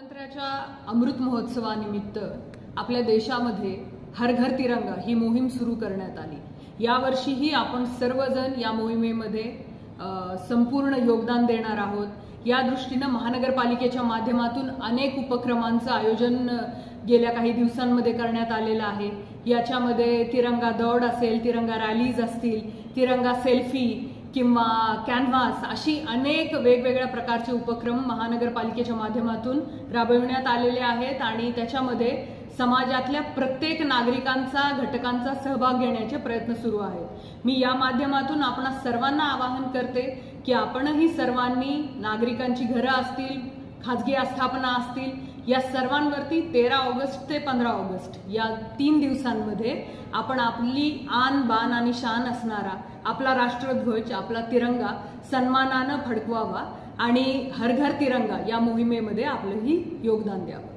स्वातंत्र्याच्या अमृत महोत्सवानिमित्त आपल्या देशामध्ये हर घर तिरंगा ही मोहीम सुरू करण्यात आली। यावर्षीही आपण सर्वजण या मोहिमेमध्ये संपूर्ण योगदान देणार आहोत। या दृष्टीने महानगरपालिकेच्या माध्यमातून अनेक उपक्रमांचं आयोजन गेल्या काही दिवसांमध्ये करण्यात आलेलं आहे। याच्यामध्ये तिरंगा दौड असेल, तिरंगा रॅलीज असतील, तिरंगा सेल्फी किंवा कॅनव्हास अशी अनेक वेगवेगळ्या प्रकारचे उपक्रम महानगरपालिकेच्या माध्यमातून राबविण्यात आलेले आहेत आणि त्याच्यामध्ये समाजातल्या प्रत्येक नागरिकांचा घटकांचा सहभाग घेण्याचे प्रयत्न सुरू आहेत। मी या माध्यमातून आपणा सर्वांना आवाहन करते की आपणही सर्वांनी नागरिकांची घरं असतील, खाजगी आस्थापना असतील, या सर्वांवरती 13 ऑगस्ट ते 15 ऑगस्ट या 3 दिवसांमध्ये आपण आपली आन बान आणि शान असणारा आपला राष्ट्रध्वज, आपला तिरंगा सन्मानाने फडकवावा आणि हर घर तिरंगा या मोहिमेमध्ये आपलंही योगदान द्यावं।